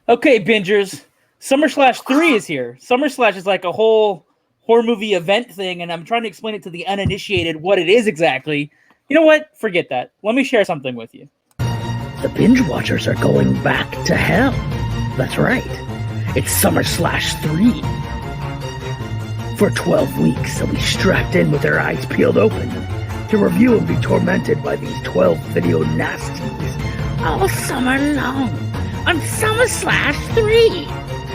Okay, bingers. Summer Slash 3 is here. Summer Slash is like a whole horror movie event thing, and I'm trying to explain it to the uninitiated what it is exactly. You know what? Forget that. Let me share something with you. The Binge-Watchers are going back to hell. That's right. It's Summer Slash 3. For 12 weeks, they'll be strapped in with their eyes peeled open to review and be tormented by these 12 video nasties all summer long on Summer Slash 3.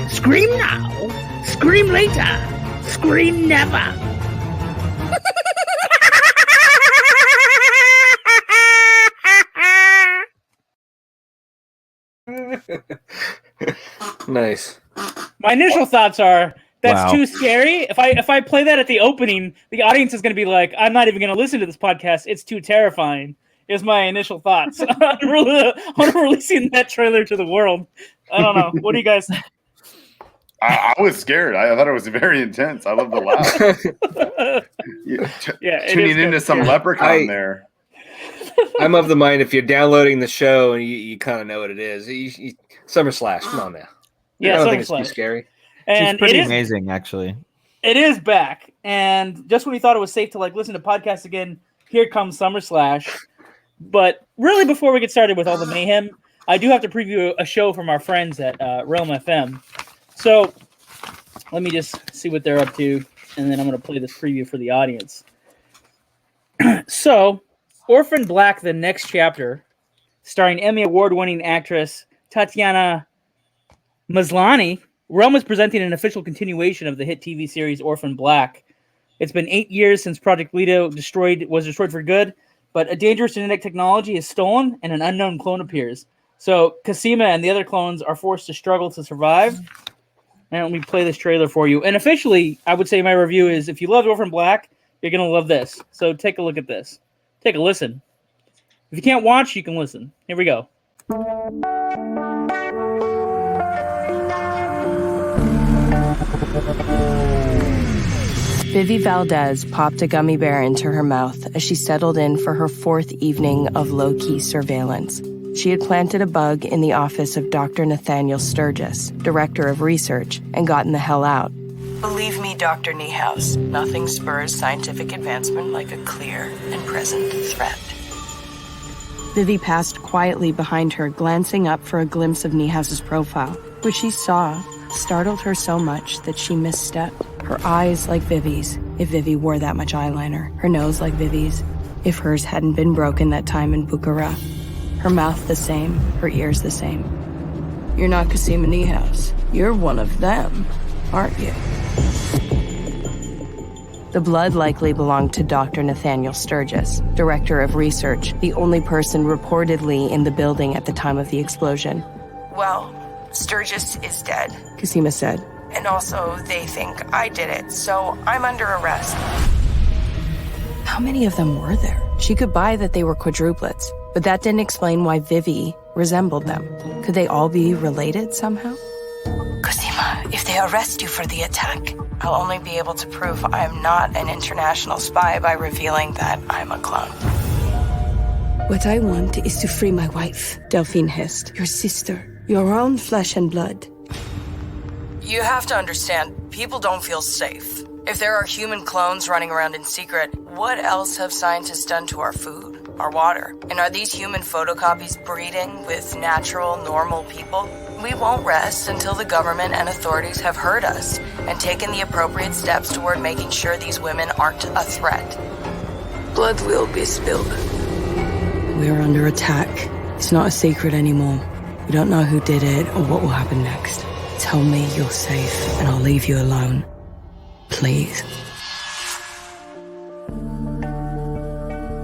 Scream now, scream later, scream never. Nice. My initial thoughts are that's Wow. too scary. If I play that at the opening, the audience is going to be like, I'm not even going to listen to this podcast. It's too terrifying. Is my initial thoughts on releasing that trailer to the world. I don't know. What do you guys think? I was scared. I thought it was very intense. I love the laugh. Tuning into some leprechaun there. I'm of the mind if you're downloading the show and you kind of know what it is. Summer Slash, come on now. Yeah, I don't Summer think it's Slash. too scary. And It's pretty it is amazing, actually. It is back, and just when you thought it was safe to listen to podcasts again, here comes Summer Slash. But really, before we get started with all the mayhem, I do have to preview a show from our friends at Realm FM. So let me just see what they're up to, and then I'm going to play this preview for the audience. So, Orphan Black, the next chapter, starring Emmy Award-winning actress Tatiana Maslany. Realm is presenting an official continuation of the hit TV series Orphan Black. It's been 8 years since Project Leto was destroyed for good, but a dangerous genetic technology is stolen and an unknown clone appears. So Cosima and the other clones are forced to struggle to survive. And let me play this trailer for you. And officially, I would say my review is, if you loved Orphan Black, you're going to love this. So take a look at this. Take a listen. If you can't watch, you can listen. Here we go. Vivi Valdez popped a gummy bear into her mouth as she settled in for her fourth evening of low-key surveillance. She had planted a bug in the office of Dr. Nathaniel Sturgis, director of research, and gotten the hell out. Believe me, Dr. Niehaus, nothing spurs scientific advancement like a clear and present threat. Vivi passed quietly behind her, glancing up for a glimpse of Niehaus's profile, which she saw startled her so much that she misstepped. Her eyes like Vivi's, if Vivi wore that much eyeliner. Her nose like Vivi's, if hers hadn't been broken that time in Bukhara. Her mouth the same, her ears the same. You're not Cosima Niehaus. You're one of them, aren't you? The blood likely belonged to Dr. Nathaniel Sturgis, director of research, the only person reportedly in the building at the time of the explosion. Well, Sturgis is dead, Cosima said. And also, they think I did it, so I'm under arrest. How many of them were there? She could buy that they were quadruplets, but that didn't explain why Vivi resembled them. Could they all be related somehow? Cosima, if they arrest you for the attack, I'll only be able to prove I'm not an international spy by revealing that I'm a clone. What I want is to free my wife, Delphine hissed. Your sister, your own flesh and blood. You have to understand, people don't feel safe. If there are human clones running around in secret, what else have scientists done to our food, our water? And are these human photocopies breeding with natural, normal people? We won't rest until the government and authorities have heard us and taken the appropriate steps toward making sure these women aren't a threat. Blood will be spilled. We're under attack. It's not a secret anymore. We don't know who did it or what will happen next. Tell me you're safe and I'll leave you alone. Please.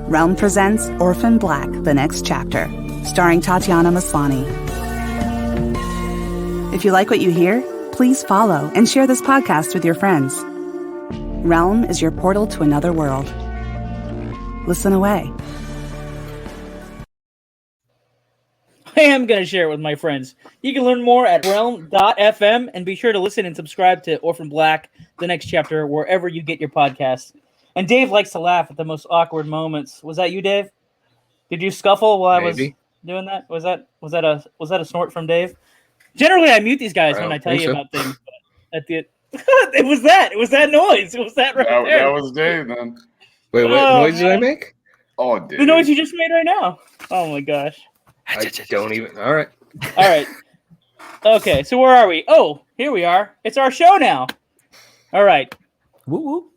Realm presents Orphan Black, the next chapter, starring Tatiana Maslany. If you like what you hear, please follow and share this podcast with your friends. Realm is your portal to another world. Listen away. I am going to share it with my friends. You can learn more at realm.fm, and be sure to listen and subscribe to Orphan Black, the next chapter, wherever you get your podcasts. And Dave likes to laugh at the most awkward moments. Was that you, Dave? Did you scuffle while I was doing that? Was that a snort from Dave? Generally, I mute these guys when I tell you about things. But at the it was that noise. It was that right there. That was Dave, man. Wait, what noise did I make? Oh, dude. The noise you just made right now. Oh my gosh. I don't even. All right. Okay, so where are we? Oh, here we are. It's our show now. All right. Woo woo.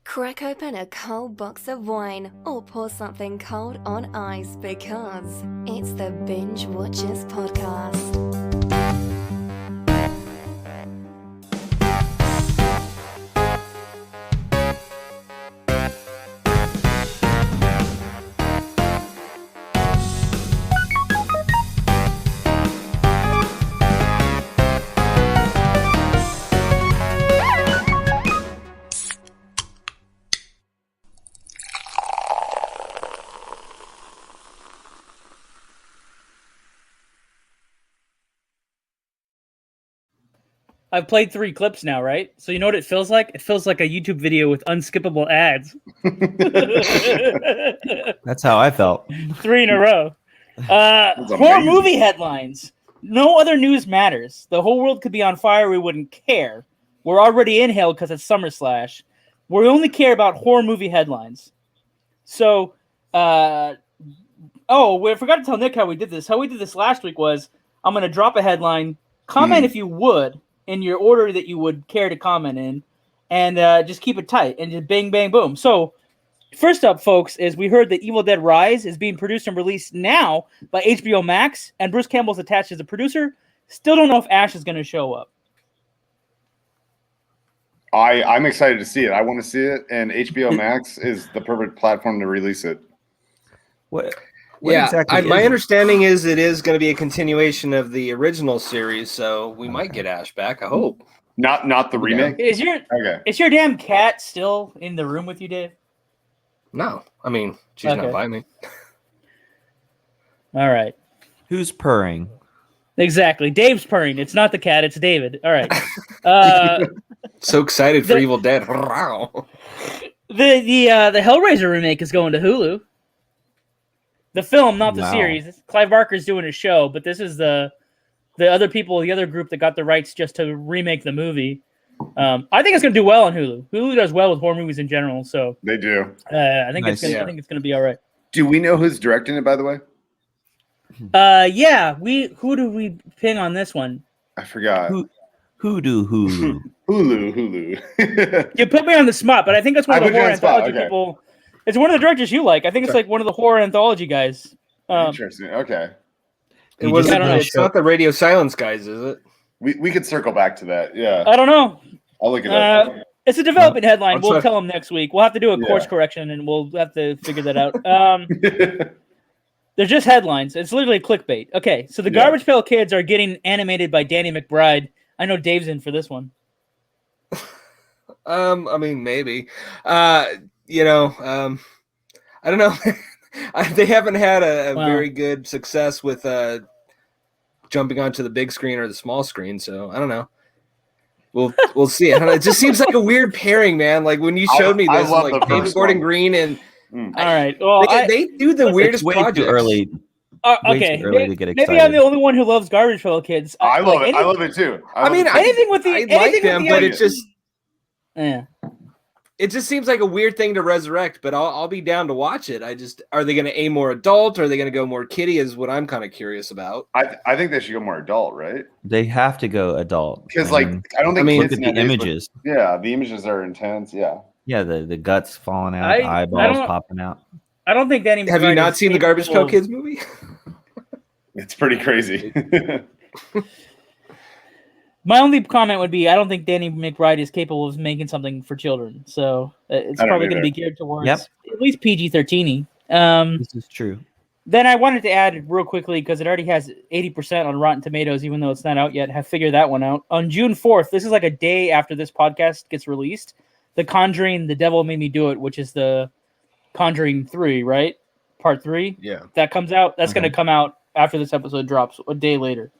Crack open a cold box of wine or pour something cold on ice because it's the Binge-Watchers podcast. I've played 3 clips now, right? So you know what it feels like? It feels like a YouTube video with unskippable ads. That's how I felt. 3 in a row. Horror movie headlines. No other news matters. The whole world could be on fire. We wouldn't care. We're already in hell because it's SummerSlash. We only care about horror movie headlines. So, we forgot to tell Nick how we did this. How we did this last week was I'm going to drop a headline. Comment if you would in your order that you would care to comment in, and just keep it tight and just bang, bang, boom. So first up, folks, is we heard that Evil Dead Rise is being produced and released now by HBO Max, and Bruce Campbell's attached as a producer. Still don't know if Ash is going to show up. I'm excited to see it. I want to see it, and HBO Max is the perfect platform to release it. What yeah, exactly my understanding is it is going to be a continuation of the original series, so we might get Ash back. I hope not the remake. Is your damn cat still in the room with you, Dave? No, I mean she's not by me. All right. Who's purring? Exactly, Dave's purring. It's not the cat; it's David. All right. So excited for Evil Dead. The Hellraiser remake is going to Hulu. The film, not the series. Clive Barker's doing a show, but this is the other people, the other group that got the rights just to remake the movie. I think it's going to do well on Hulu. Hulu does well with horror movies in general, so they do. I think it's going to be all right. Do we know who's directing it, by the way? Yeah. Who do we ping on this one? I forgot. Hulu. Hulu. You put me on the spot, but I think that's one of the horror anthology people. It's one of the directors you like. I think it's like one of the horror anthology guys. Interesting. Okay. It's not the Radio Silence guys, is it? We could circle back to that. Yeah. I don't know. I'll look it up. It's a development headline. We'll tell them next week. We'll have to do a course correction, and we'll have to figure that out. They're just headlines. It's literally clickbait. Okay, so the Garbage Pail Kids are getting animated by Danny McBride. I know Dave's in for this one. I mean, maybe. I don't know. They haven't had a very good success with jumping onto the big screen or the small screen, so I don't know. We'll see. I don't know. It just seems like a weird pairing, man. Like when you showed me this, like David Gordon Green and all right. Well, they do the weirdest projects. Too early. Okay, too early to get excited. Maybe I'm the only one who loves Garbage Pail Kids. I love it. I love it too. I like them, but it just it just seems like a weird thing to resurrect. But I'll be down to watch it. Are they going to aim more adult? Or are they going to go more kiddie? Is what I'm kind of curious about. I think they should go more adult, right? They have to go adult because I don't think look at the images. The images are intense. Yeah, the guts falling out, the eyeballs popping out. I don't think Danny McBride. Have you not seen the Garbage Pail Kids movie? It's pretty crazy. My only comment would be I don't think Danny McBride is capable of making something for children. So it's probably going to be geared towards at least PG-13. This is true. Then I wanted to add real quickly, because it already has 80% on Rotten Tomatoes, even though it's not out yet. Have figured that one out. On June 4th, this is like a day after this podcast gets released, The Conjuring, The Devil Made Me Do It, which is the Conjuring 3, right? Part 3? Yeah. That comes out. That's going to come out after this episode drops, a day later.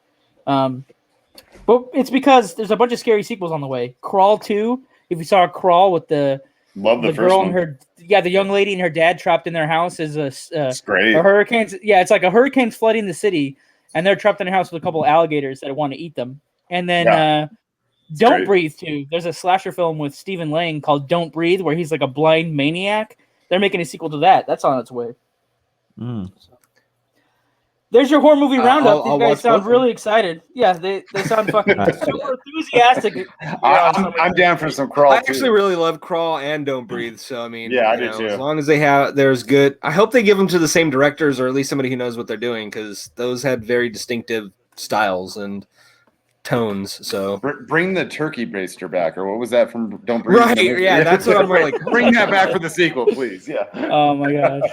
But it's because there's a bunch of scary sequels on the way. Crawl 2, if you saw Crawl with the girl and her, the young lady and her dad trapped in their house is it's great. Hurricanes. Yeah, it's like a hurricane's flooding the city, and they're trapped in a house with a couple of alligators that want to eat them. And then Don't Breathe too. There's a slasher film with Stephen Lang called Don't Breathe, where he's like a blind maniac. They're making a sequel to that. That's on its way. There's your horror movie roundup. These guys sound really excited. Yeah, they sound fucking super enthusiastic. I'm down for some Crawl. I actually really love Crawl and Don't Breathe. So I mean, I do too. As long as there's good. I hope they give them to the same directors, or at least somebody who knows what they're doing, because those had very distinctive styles and tones. So bring the turkey baster back, or what was that from Don't Breathe? Right, yeah, that's what I'm like. Bring that back for the sequel, please. Yeah. Oh my gosh.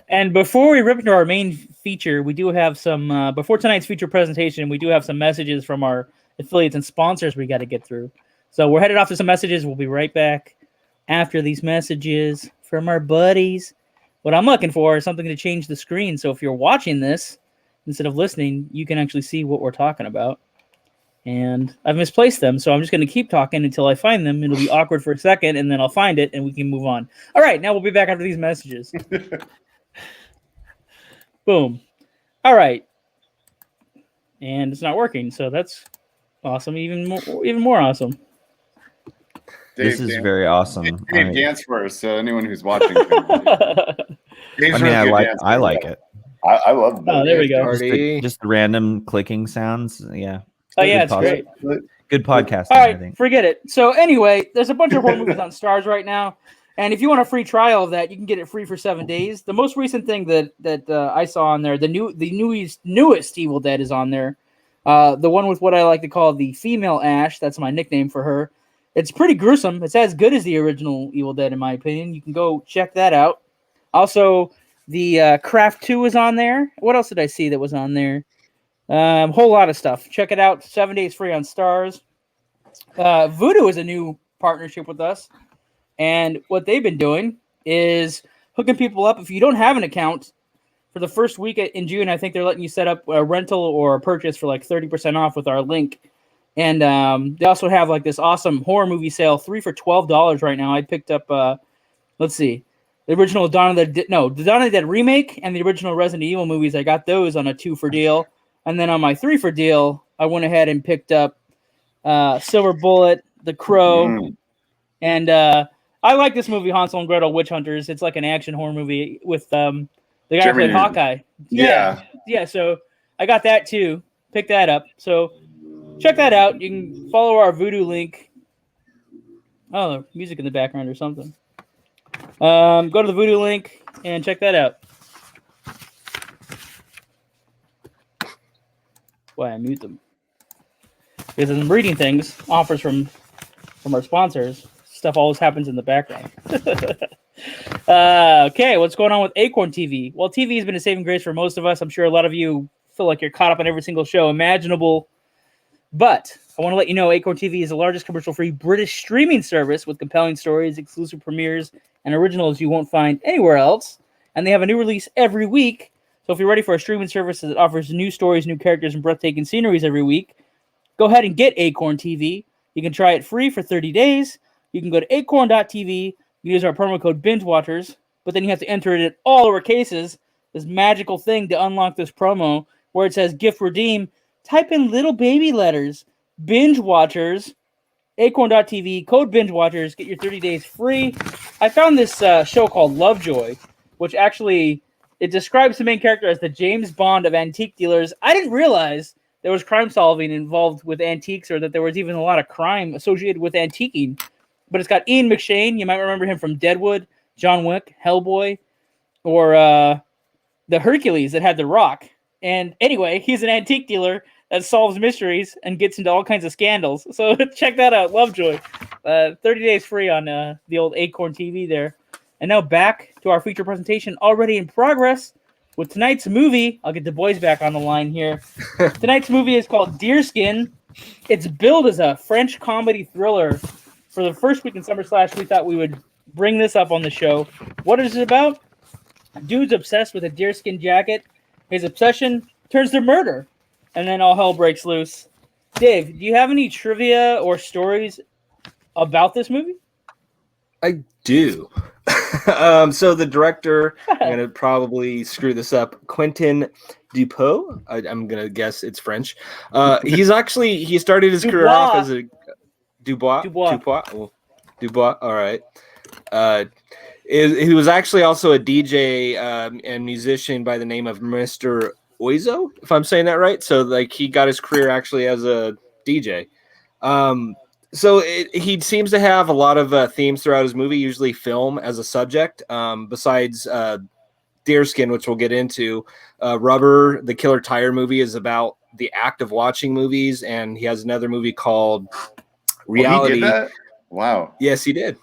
And before we rip into our main feature, we do have some, before tonight's feature presentation, we do have some messages from our affiliates and sponsors we got to get through. So we're headed off to some messages. We'll be right back after these messages from our buddies. What I'm looking for is something to change the screen. So if you're watching this, instead of listening, you can actually see what we're talking about. And I've misplaced them, so I'm just going to keep talking until I find them. It'll be awkward for a second, and then I'll find it, and we can move on. All right, now we'll be back after these messages. Boom. All right. And it's not working, so that's awesome. Even more awesome. This is very awesome. Dave, dance for us, so anyone who's watching can. I like it. I love it. Oh, there we go. Just the random clicking sounds. Yeah. Oh, yeah, it's great. Good podcasting, All right, I think. forget it. So anyway, there's a bunch of horror movies on Starz right now. And if you want a free trial of that, you can get it free for 7 days. The most recent thing that I saw on there, the newest Evil Dead is on there. The one with what I like to call the female Ash. That's my nickname for her. It's pretty gruesome. It's as good as the original Evil Dead, in my opinion. You can go check that out. Also, the Craft 2 is on there. What else did I see that was on there? Whole lot of stuff. Check it out. 7 days free on Starz. Vudu is a new partnership with us. And what they've been doing is hooking people up. If you don't have an account, for the first week in June, I think they're letting you set up a rental or a purchase for like 30% off with our link. And they also have like this awesome horror movie sale, 3 for $12 right now. I picked up, let's see, the original the Dawn of the Dead remake and the original Resident Evil movies. I got those on a 2 for deal. And then on my 3 for deal, I went ahead and picked up Silver Bullet, The Crow, and I like this movie, Hansel and Gretel Witch Hunters. It's like an action horror movie with the guy who played Hawkeye. Yeah. So I got that too. Pick that up. So check that out. You can follow our Vudu link. Oh, music in the background or something. Go to the Vudu link and check that out. Why I mute them? Because as I'm reading things, offers from our sponsors, stuff always happens in the background. Okay, what's going on with Acorn TV? Well, TV has been a saving grace for most of us. I'm sure a lot of you feel like you're caught up on every single show imaginable. But I want to let you know Acorn TV is the largest commercial-free British streaming service with compelling stories, exclusive premieres, and originals you won't find anywhere else. And they have a new release every week. So if you're ready for a streaming service that offers new stories, new characters, and breathtaking sceneries every week, go ahead and get Acorn TV. You can try it free for 30 days. You can go to acorn.tv, use our promo code Binge-Watchers, but then you have to enter it in all lower cases, this magical thing to unlock this promo, where it says gift redeem. Type in little baby letters, Binge-Watchers, acorn.tv, code Binge-Watchers, get your 30 days free. I found this show called Lovejoy, which actually, it describes the main character as the James Bond of antique dealers. I didn't realize there was crime solving involved with antiques, or that there was even a lot of crime associated with antiquing. But it's got Ian McShane. You might remember him from Deadwood, John Wick, Hellboy, or the Hercules that had The Rock. And anyway, he's an antique dealer that solves mysteries and gets into all kinds of scandals. So check that out, Lovejoy. 30 days free on the old Acorn TV there. And now back to our feature presentation already in progress with tonight's movie. I'll get the boys back on the line here. Tonight's movie is called Deerskin. It's billed as a French comedy thriller. For the first week in Summer Slash, we thought we would bring this up on the show. What is it about? Dude's obsessed with a deerskin jacket. His obsession turns to murder. And then all hell breaks loose. Dave, do you have any trivia or stories about this movie? I do. So the director, I'm going to probably screw this up, Quentin Dupont. I'm gonna guess it's French. He started his career off as a Dubois. Dubois. All right. He was actually also a DJ and musician by the name of Mr. Oizo, if I'm saying that right. So like he got his career actually as a DJ. He seems to have a lot of themes throughout his movie, usually film as a subject. Besides Deerskin, which we'll get into, Rubber, the Killer Tire movie, is about the act of watching movies, and he has another movie called Reality. He did that? Wow. Yes, he did.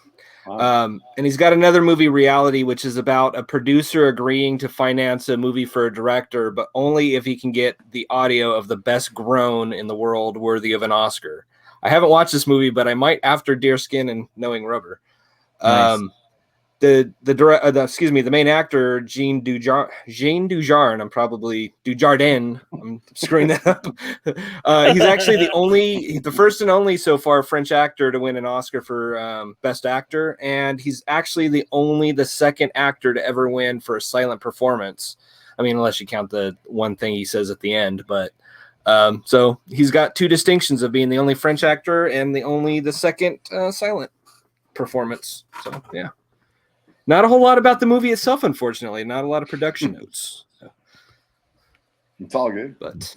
Wow. And he's got another movie, Reality, which is about a producer agreeing to finance a movie for a director, but only if he can get the audio of the best groan in the world worthy of an Oscar. I haven't watched this movie, but I might after Deerskin and knowing Rubber. Nice. The main actor, Jean Dujardin. I'm screwing that up. He's actually the first and only so far French actor to win an Oscar for Best Actor, and he's actually the second actor to ever win for a silent performance. I mean, unless you count the one thing he says at the end, but so he's got two distinctions of being the only French actor and the second silent performance. So yeah. Not a whole lot about the movie itself, unfortunately. Not a lot of production notes. So. It's all good. But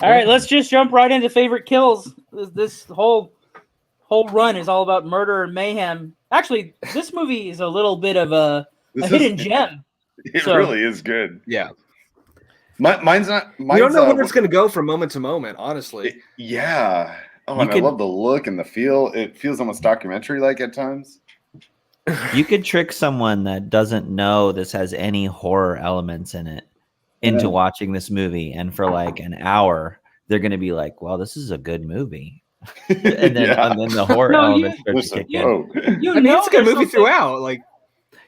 all right, let's just jump right into favorite kills. This whole run is all about murder and mayhem. Actually, this movie is a little bit of a hidden gem. It really is good. Yeah. Mine's not. You don't know where it's going to go from moment to moment, honestly. Yeah. Oh, and I love the look and the feel. It feels almost documentary-like at times. You could trick someone that doesn't know this has any horror elements in it into watching this movie, and for like an hour, they're going to be like, "Well, this is a good movie," and then the horror elements start to kick in. It's a good movie throughout. Like,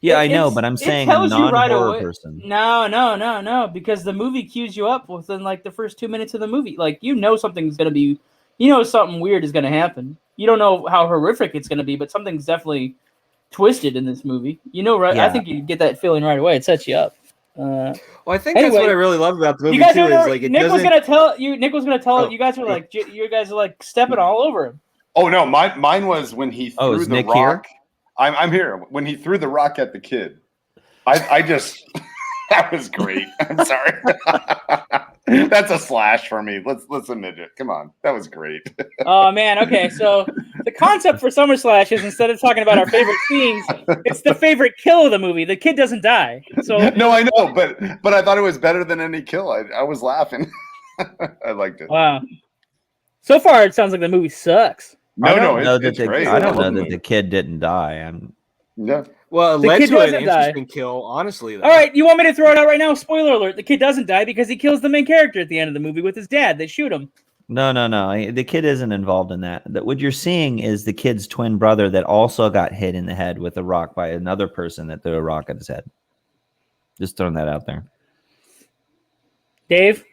yeah, I know, but I'm saying a non-horror person. No, because the movie cues you up within like the first 2 minutes of the movie. Like, something's going to be, something weird is going to happen. You don't know how horrific it's going to be, but something's definitely twisted in this movie, right? Yeah. I think you get that feeling right away. It sets you up. Well, I think that's what I really love about the movie too. Is like Nick was gonna tell you. Nick was gonna tell you guys were like, you guys are like stepping all over him. Oh no, mine was when he threw the Nick rock. Here? I'm here when he threw the rock at the kid. I just that was great. I'm sorry. That's a slash for me. Let's admit it. Come on, that was great. Oh man. Okay, so the concept for Summer Slash is instead of talking about our favorite scenes, it's the favorite kill of the movie. The kid doesn't die. So no, I know, but I thought it was better than any kill. I was laughing. I liked it. Wow. So far, it sounds like the movie sucks. No, it's great. I don't know that the kid didn't die. Yeah. Well, it led to an interesting kill, honestly. Though. All right, you want me to throw it out right now? Spoiler alert, the kid doesn't die because he kills the main character at the end of the movie with his dad. They shoot him. No. The kid isn't involved in that. What you're seeing is the kid's twin brother that also got hit in the head with a rock by another person that threw a rock at his head. Just throwing that out there. Dave?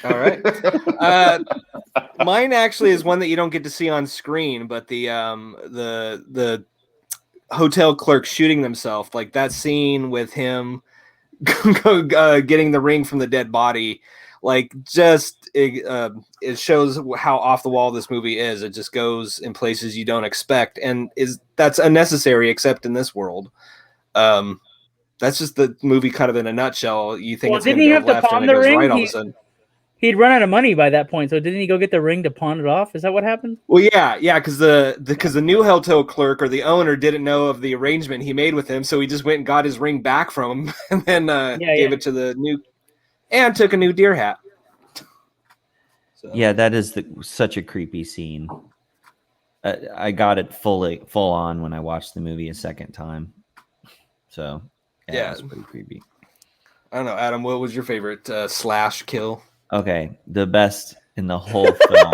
All right. Mine actually is one that you don't get to see on screen, but the hotel clerk shooting themselves, like that scene with him getting the ring from the dead body, like just it shows how off the wall this movie is. It just goes in places you don't expect, and that's unnecessary except in this world. That's just the movie kind of in a nutshell. You think it's going to go left and it goes right all of a sudden. He'd run out of money by that point, so didn't he go get the ring to pawn it off? Is that what happened? Well, yeah, because the new hotel clerk or the owner didn't know of the arrangement he made with him, so he just went and got his ring back from him, and then gave it to the new, and took a new deer hat. So. Yeah, that is such a creepy scene. I got it full on when I watched the movie a second time. So yeah, it's pretty creepy. I don't know, Adam. What was your favorite slash kill? Okay, the best in the whole film.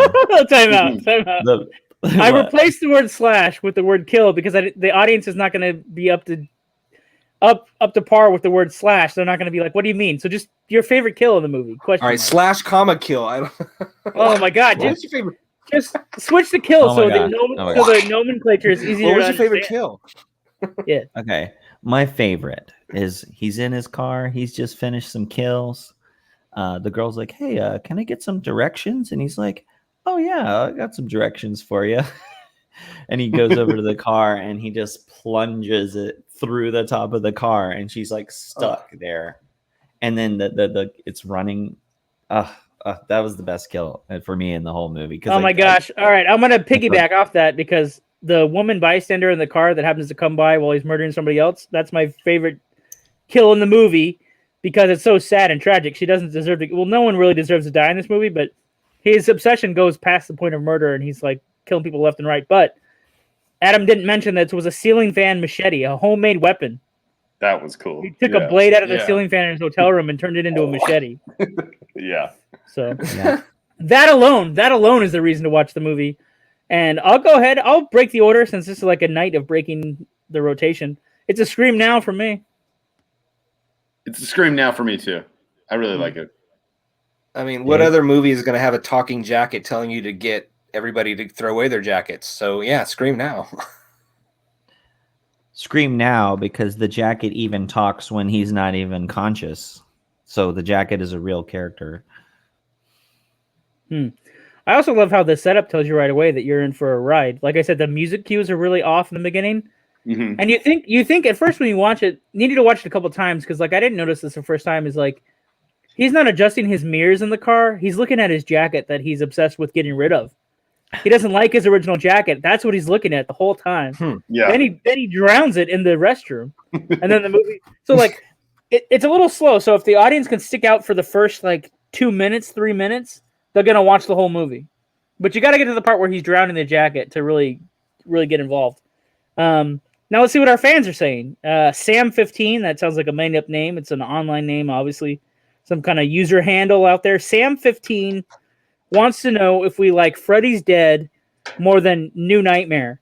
Time out. I replaced the word slash with the word kill because the audience is not going to be up to par with the word slash. They're not going to be like, "What do you mean?" So just your favorite kill in the movie. Question. All right, slash comma kill. I don't. Oh my god! What's your favorite? Just switch the kill so the nomenclature is easier. What was your favorite kill? Yeah. Okay, my favorite is he's in his car. He's just finished some kills. the girl's like, hey, can I get some directions? And he's like, oh yeah, I got some directions for you. And he goes over to the car and he just plunges it through the top of the car, and she's like stuck there. And then the it's running. That was the best kill for me in the whole movie. Oh my gosh! All right, I'm gonna piggyback off that because the woman bystander in the car that happens to come by while he's murdering somebody else, that's my favorite kill in the movie because it's so sad and tragic. She doesn't deserve to. Well, no one really deserves to die in this movie, but his obsession goes past the point of murder, and he's like killing people left and right. But Adam didn't mention that it was a ceiling fan machete, a homemade weapon. That was cool. He took a blade out of the ceiling fan in his hotel room and turned it into a machete. Yeah. So that alone is the reason to watch the movie. And I'll go ahead. I'll break the order since this is like a night of breaking the rotation. It's a Scream Now for me. It's a Scream Now for me too. I really like it. I mean, what other movie is going to have a talking jacket telling you to get everybody to throw away their jackets? So yeah, Scream Now. Scream Now because the jacket even talks when he's not even conscious. So the jacket is a real character. I also love how the setup tells you right away that you're in for a ride. Like I said, the music cues are really off in the beginning. Mm-hmm. And you think at first when you watch it, you need to watch it a couple times because like I didn't notice this the first time, is like he's not adjusting his mirrors in the car. He's looking at his jacket that he's obsessed with getting rid of. He doesn't like his original jacket. That's what he's looking at the whole time. Yeah. Then he drowns it in the restroom. And then the movie. So like it's a little slow. So if the audience can stick out for the first like 2 minutes, 3 minutes, they're gonna watch the whole movie. But you got to get to the part where he's drowning the jacket to really get involved. Now let's see what our fans are saying. Sam15, that sounds like a made-up name. It's an online name, obviously. Some kind of user handle out there. Sam15 wants to know if we like Freddy's Dead more than New Nightmare.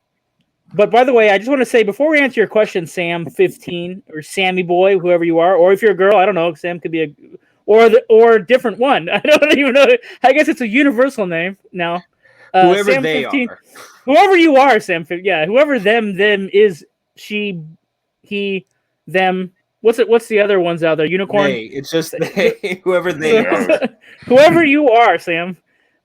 But by the way, I just want to say, before we answer your question, Sam15, or Sammy Boy, whoever you are, or if you're a girl, I don't know, Sam could be a... Or a different one. I don't even know. I guess it's a universal name now. Whoever Sam they 15, are. Whoever you are, Sam. Yeah, whoever them is, she, he, them. What's the other ones out there? Unicorn. They. It's just they. Whoever they are. Whoever you are, Sam.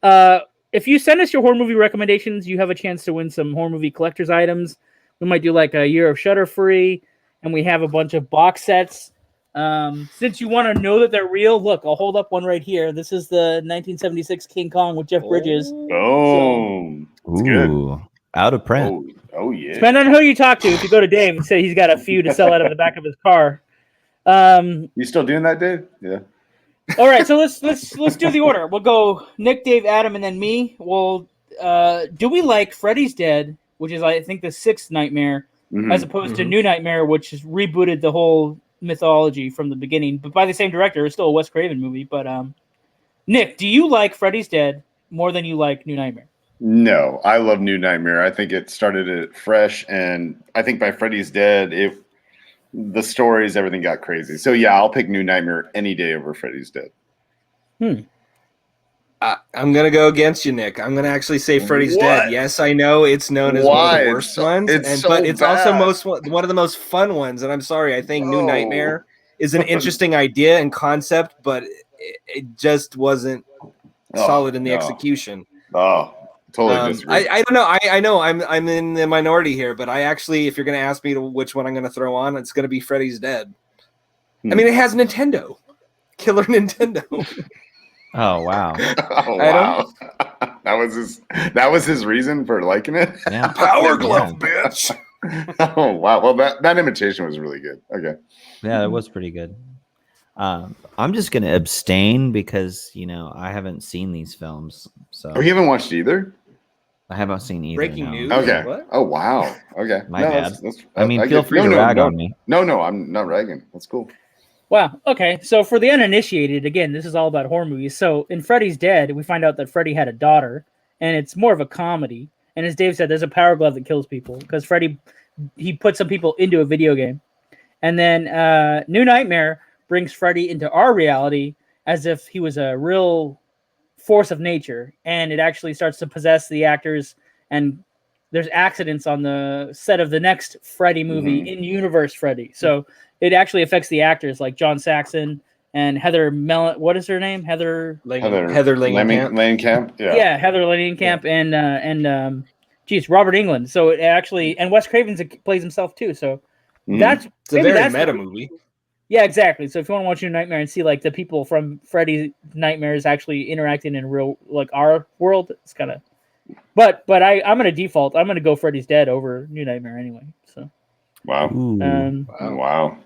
If you send us your horror movie recommendations, you have a chance to win some horror movie collector's items. We might do like a year of Shudder free, and we have a bunch of box sets. Since you want to know that they're real, look, I'll hold up one right here. This is the 1976 King Kong with Jeff Bridges. Oh, so, good. Out of print. Oh yeah. Depending on who you talk to. If you go to Dave and say he's got a few to sell out of the back of his car. You still doing that, Dave? Yeah. All right, so let's do the order. We'll go Nick, Dave, Adam, and then me. Well, do we like Freddy's Dead, which is I think the sixth Nightmare, as opposed to New Nightmare, which has rebooted the whole mythology from the beginning, but by the same director. It's still a Wes Craven movie. But Nick, do you like Freddy's Dead more than you like New Nightmare? No, I love New Nightmare. I think it started it fresh, and I think by Freddy's Dead, the stories, everything got crazy. So yeah, I'll pick New Nightmare any day over Freddy's Dead. I'm gonna go against you, Nick. I'm gonna actually say Freddy's Dead. Yes, I know it's known as one of the worst ones, but it's also one of the most fun ones. And I'm sorry, I think New Nightmare is an interesting idea and concept, but it just wasn't solid in the execution. Totally disagree. I don't know. I know I'm in the minority here, but I actually, if you're gonna ask me which one I'm gonna throw on, it's gonna be Freddy's Dead. I mean, it has Nintendo, killer Nintendo. Oh wow! Oh wow! That was his reason for liking it. Yeah. Power glove, bitch. Oh wow! Well, that imitation was really good. Okay. Yeah, that was pretty good. I'm just gonna abstain because I haven't seen these films. So you haven't watched either? I haven't seen either. Breaking news. Okay. What? Oh wow. Okay. My bad. Feel free to rag on me. No, I'm not ragging. That's cool. Wow. Okay. So for the uninitiated, again, this is all about horror movies. So in Freddy's Dead, we find out that Freddy had a daughter, and it's more of a comedy. And as Dave said, there's a power glove that kills people because Freddy, he put some people into a video game. And then New Nightmare brings Freddy into our reality as if he was a real force of nature. And it actually starts to possess the actors. And there's accidents on the set of the next Freddy movie, in-universe Freddy. So it actually affects the actors like John Saxon and Heather what is her name? Heather Langenkamp. Yeah, Heather Langenkamp and Robert Englund. So it actually, and Wes Craven plays himself too. So it's a very meta movie. Yeah, exactly. So if you want to watch New Nightmare and see like the people from Freddy's Nightmares actually interacting in real, like our world, it's kind of. But I'm gonna default. I'm gonna go Freddy's Dead over New Nightmare anyway. So. Wow. Wow.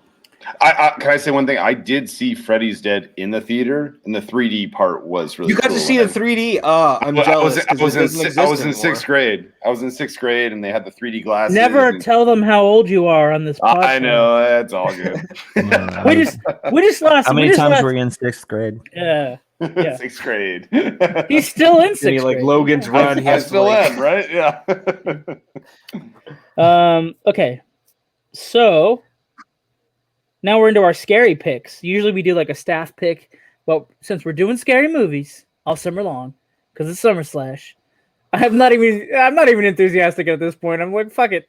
Can I say one thing? I did see Freddy's Dead in the theater, and the 3D part was really. You got to see the 3D. I'm jealous. I was in sixth grade. I was in sixth grade, and they had the 3D glasses. Never tell them how old you are on this podcast. I know, that's all good. we just lost. How many times were you in sixth grade? Yeah. Sixth grade. He's still in sixth grade. Like Logan's Run. I still am, right? Yeah. Okay. So now we're into our scary picks. Usually we do like a staff pick, but since we're doing scary movies all summer long, because it's Summer Slash, I'm not even enthusiastic at this point. I'm like, fuck it.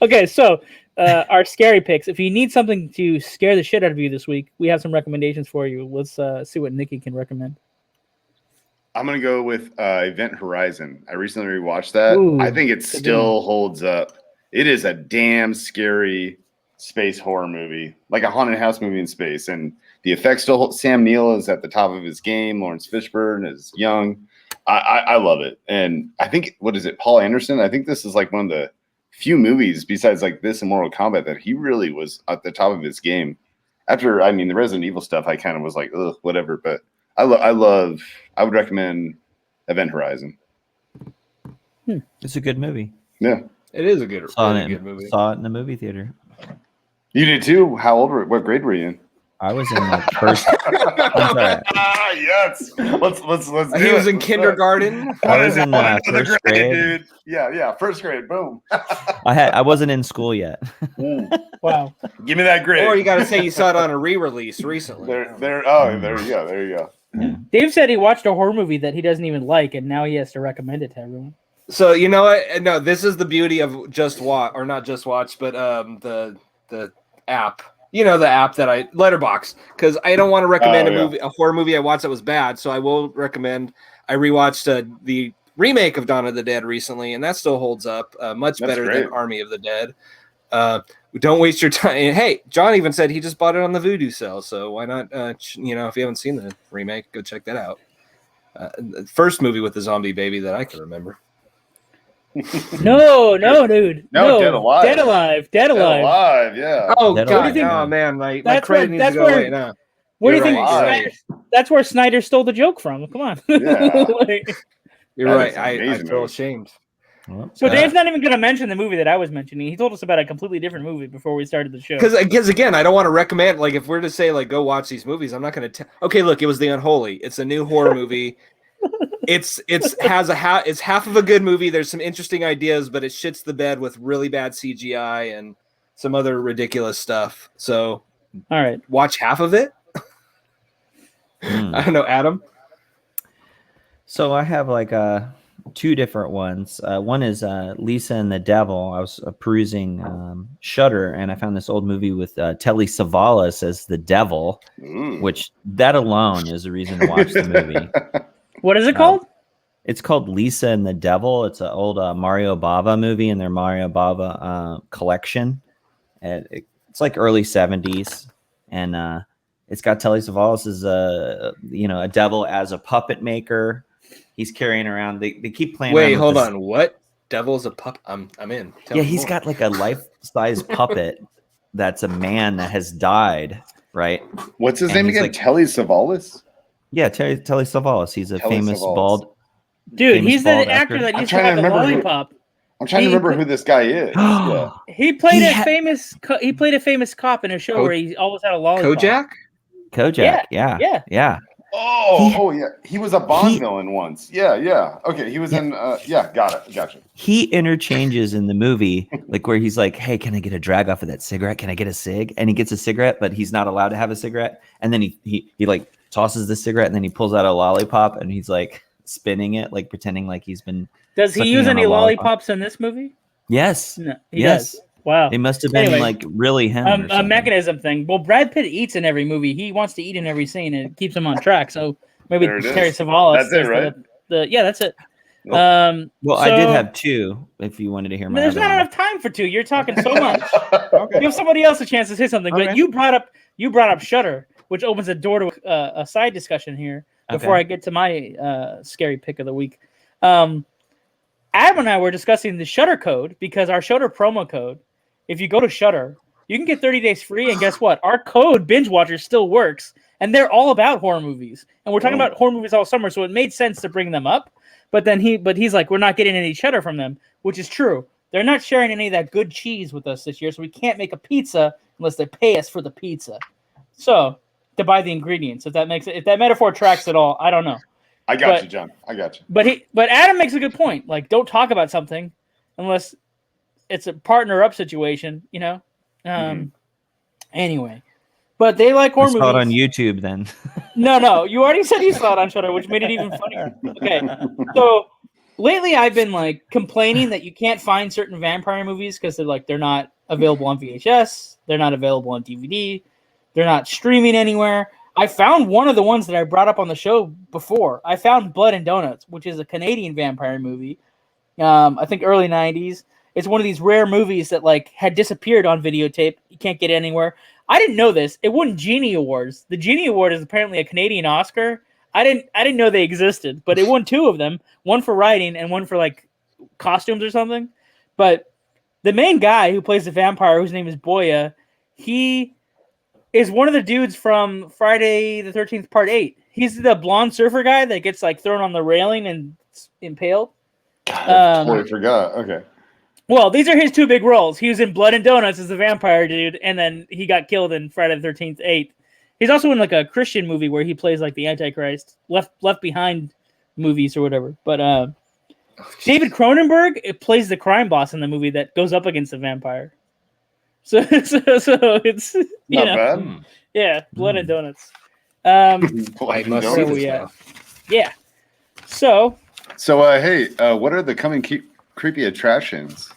Okay, so our scary picks. If you need something to scare the shit out of you this week, we have some recommendations for you. Let's see what Nikki can recommend. I'm going to go with Event Horizon. I recently rewatched that. Ooh, I think it still holds up. It is a damn scary space horror movie, like a haunted house movie in space. And the effects still hold. Sam Neill is at the top of his game. Lawrence Fishburne is young. I love it. And I think, what is it, Paul Anderson? I think this is like one of the few movies besides like this and Mortal Kombat that he really was at the top of his game. After, I mean, the Resident Evil stuff, I kind of was like, ugh, whatever. But I would recommend Event Horizon. It's a good movie. Yeah. It is a good movie. Saw it in the movie theater. You did too? What grade were you in? I was in like first. I'm sorry. Yes. Let's. He was in kindergarten. I was in first grade. Dude. Yeah. First grade. Boom. I wasn't in school yet. Wow. Give me that grade. Or you got to say you saw it on a re-release recently. There you go. Yeah. Dave said he watched a horror movie that he doesn't even like, and now he has to recommend it to everyone. So you know what? No, this is the beauty of Just Watch, or not Just Watch, but the app. You know, the app that I Letterbox, because I don't want to recommend a horror movie I watched that was bad. So I will recommend. I rewatched the remake of Dawn of the Dead recently, and that still holds up much better than Army of the Dead. Don't waste your time. And hey, John even said he just bought it on the Voodoo sale, so why not? If you haven't seen the remake, go check that out. The first movie with the zombie baby that I can remember. No, dude. No, Dead Alive. Dead Alive. Yeah. Oh Dead God, Alive. no, man, my credit needs to go away now. What do you think? That's where Snyder stole the joke from. Come on. Yeah. You're right. I feel ashamed. So Dave's not even going to mention the movie that I was mentioning. He told us about a completely different movie before we started the show. Because again, I don't want to recommend. Like, if we're to say like go watch these movies, I'm not going to. Okay, look, it was The Unholy. It's a new horror movie. It's half of a good movie. There's some interesting ideas, but it shits the bed with really bad CGI and some other ridiculous stuff. So, all right, watch half of it. I don't know, Adam. So I have like two different ones. One is Lisa and the Devil. I was perusing Shudder, and I found this old movie with Telly Savalas as the devil, which that alone is a reason to watch the movie. What is it called? It's called Lisa and the Devil. It's an old Mario Bava movie in their Mario Bava collection. And it's like early 70s. And it's got Telly Savalas as a devil as a puppet maker. He's carrying around. They keep playing. Wait, hold on. What? Devil's a puppet? I'm in. Yeah, he's got like a life-size puppet that's a man that has died, right? What's his name again? Like, Telly Savalas? Yeah, Telly Savalas. He's a famous bald. Dude, he's the actor that used to have the lollipop. I'm trying to remember who this guy is. Yeah. He played a famous cop in a show where he always had a lollipop. Kojak. Yeah. Oh, yeah. He was a Bond villain once. Yeah. Okay, he was in. Got it. Gotcha. He interchanges in the movie, like where he's like, "Hey, can I get a drag off of that cigarette? Can I get a cig?" And he gets a cigarette, but he's not allowed to have a cigarette. And then he like tosses the cigarette, and then he pulls out a lollipop, and he's like spinning it, like pretending like he's been. Does he use any lollipops in this movie? Yes. No, he does. Wow. They must have been like really him. A mechanism thing. Well, Brad Pitt eats in every movie. He wants to eat in every scene, and it keeps him on track. So maybe Terry Savalas. That's it, right? Yeah, that's it. Well, I did have 2. If you wanted to hear my. There's not enough time for 2. You're talking so much. Okay. Give somebody else a chance to say something. Okay. But you brought up Shudder, which opens a door to a side discussion here. Before I get to my scary pick of the week, Adam and I were discussing the Shudder code because our Shudder promo code. If you go to Shudder, you can get 30 days free, and guess what? Our code Binge-Watchers still works, and they're all about horror movies. And we're talking about horror movies all summer, so it made sense to bring them up. But he's like, we're not getting any cheddar from them, which is true. They're not sharing any of that good cheese with us this year, so we can't make a pizza unless they pay us for the pizza. So to buy the ingredients, if that metaphor tracks at all, I don't know. I got you, John. I got you. But Adam makes a good point. Like, don't talk about something unless it's a partner up situation, you know. Anyway, but they like horror movies. Saw it on YouTube then. No, you already said you saw it on Shudder, which made it even funnier. Okay, so lately I've been like complaining that you can't find certain vampire movies because they're not available on VHS, they're not available on DVD, they're not streaming anywhere. I found one of the ones that I brought up on the show before. I found Blood and Donuts, which is a Canadian vampire movie. I think early 90s. It's one of these rare movies that like had disappeared on videotape. You can't get it anywhere. I didn't know this. It won Genie Awards. The Genie Award is apparently a Canadian Oscar. I didn't know they existed, but it won 2 of them. One for writing and one for like costumes or something. But the main guy who plays the vampire, whose name is Boya, he is one of the dudes from Friday the 13th Part 8. He's the blonde surfer guy that gets like thrown on the railing and impaled. I totally forgot. Okay. Well, these are his 2 big roles. He was in Blood and Donuts as the vampire dude, and then he got killed in Friday the 13th 8. He's also in like a Christian movie where he plays like the Antichrist, Left Behind movies or whatever. But David Cronenberg plays the crime boss in the movie that goes up against the vampire. So it's not bad. Yeah, Blood and Donuts. Yeah. So hey, what are the coming creepy attractions?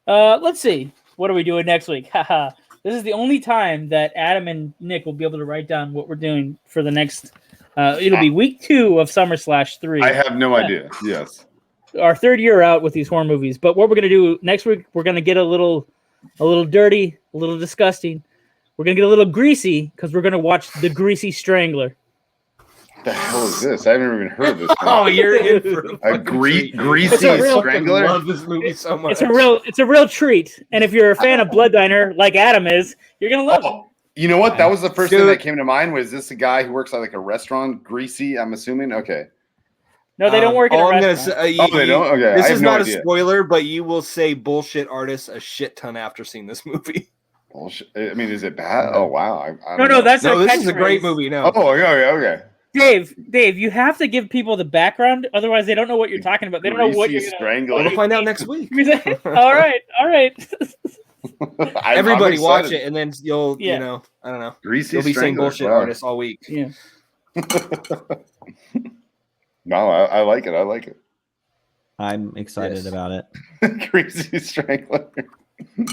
Let's see. What are we doing next week? Haha. This is the only time that Adam and Nick will be able to write down what we're doing for the next. It'll be week 2 of Summer/3. I have no idea. Yes. Our 3rd year out with these horror movies. But what we're gonna do next week, we're gonna get a little dirty, a little disgusting. We're gonna get a little greasy because we're gonna watch The Greasy Strangler. What the hell is this? I haven't even heard of this. Oh, you're in for a Greasy Strangler. I love this movie so much. It's a real treat. And if you're a fan of Blood Diner, like Adam is, you're gonna love it. You know what? That was the first thing that came to mind. Was this a guy who works at like a restaurant? Greasy, I'm assuming. Okay. No, they don't work at a restaurant. They don't. Okay. This is not a spoiler, but you will say bullshit artists a shit ton after seeing this movie. Bullshit. I mean, is it bad? Oh wow. This is a great movie. No. Oh, okay. Dave, you have to give people the background, otherwise they don't know what you're talking about. They don't know what you're Strangler. We'll find out next week. All right. Everybody watch it, and then you'll, you know, I don't know. Greasy You'll be saying bullshit artists all week. Yeah. No, I like it. I like it. I'm excited about it. Greasy Strangler.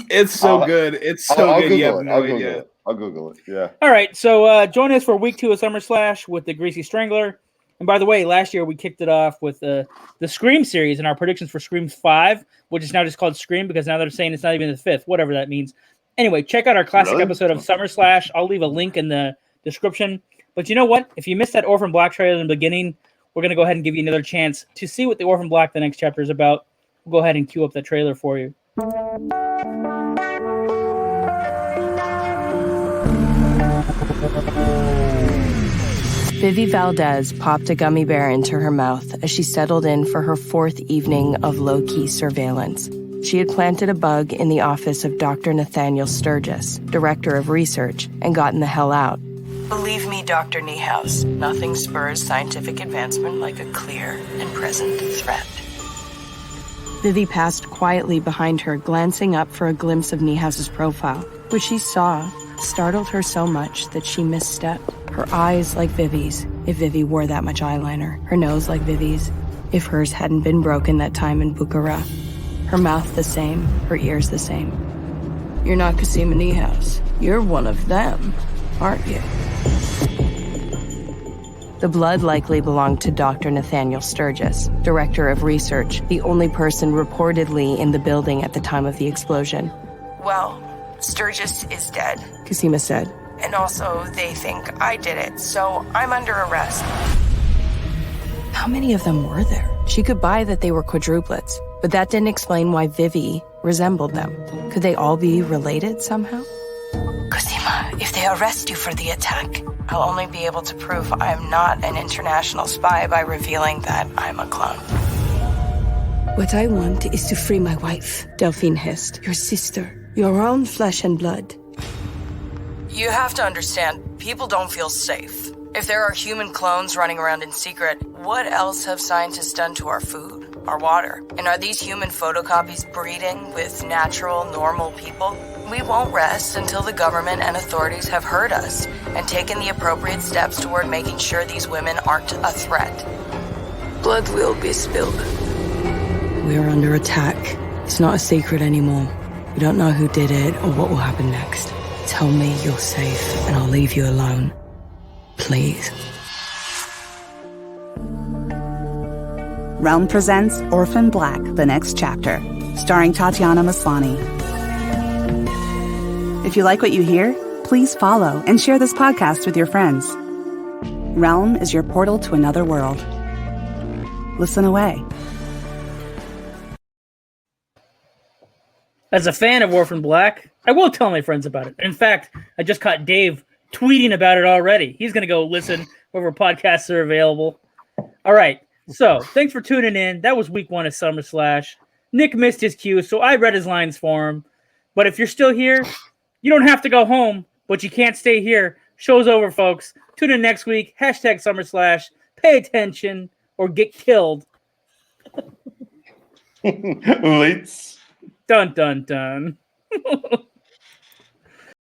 It's so good. It's so good. I'll Google it. Yeah. All right. So join us for week 2 of Summer Slash with The Greasy Strangler. And by the way, last year we kicked it off with the Scream series and our predictions for Scream 5, which is now just called Scream because now they're saying it's not even the 5th, whatever that means. Anyway, check out our classic episode of Summer Slash. I'll leave a link in the description. But you know what? If you missed that Orphan Black trailer in the beginning, we're going to go ahead and give you another chance to see what the Orphan Black, the next chapter, is about. We'll go ahead and cue up that trailer for you. Vivi Valdez popped a gummy bear into her mouth as she settled in for her 4th evening of low-key surveillance. She had planted a bug in the office of Dr. Nathaniel Sturgis, director of research, and gotten the hell out. Believe me, Dr. Niehaus, nothing spurs scientific advancement like a clear and present threat. Vivi passed quietly behind her, glancing up for a glimpse of Niehaus's profile, which she saw startled her so much that she misstepped. Her eyes like Vivi's, if Vivi wore that much eyeliner. Her nose like Vivi's, if hers hadn't been broken that time in Bukhara. Her mouth the same, her ears the same. You're not Casima Niehaus. You're one of them, aren't you? The blood likely belonged to Dr. Nathaniel Sturgis, director of research, the only person reportedly in the building at the time of the explosion. Well, Sturgis is dead, Casima said. And also, they think I did it, so I'm under arrest. How many of them were there? She could buy that they were quadruplets, but that didn't explain why Vivi resembled them. Could they all be related somehow? Cosima, if they arrest you for the attack, I'll only be able to prove I'm not an international spy by revealing that I'm a clone. What I want is to free my wife, Delphine hissed. Your sister, your own flesh and blood. You have to understand, people don't feel safe. If there are human clones running around in secret, what else have scientists done to our food, our water? And are these human photocopies breeding with natural, normal people? We won't rest until the government and authorities have heard us and taken the appropriate steps toward making sure these women aren't a threat. Blood will be spilled. We're under attack. It's not a secret anymore. We don't know who did it or what will happen next. Tell me you're safe and I'll leave you alone. Please. Realm presents Orphan Black, the next chapter, starring Tatiana Maslany. If you like what you hear, please follow and share this podcast with your friends. Realm is your portal to another world. Listen away. As a fan of Orphan Black, I will tell my friends about it. In fact, I just caught Dave tweeting about it already. He's going to go listen wherever podcasts are available. All right. So thanks for tuning in. That was week 1 of Summer Slash. Nick missed his cue, so I read his lines for him. But if you're still here, you don't have to go home, but you can't stay here. Show's over, folks. Tune in next week. Hashtag Summer Slash. Pay attention or get killed. Lights. Dun, dun, dun.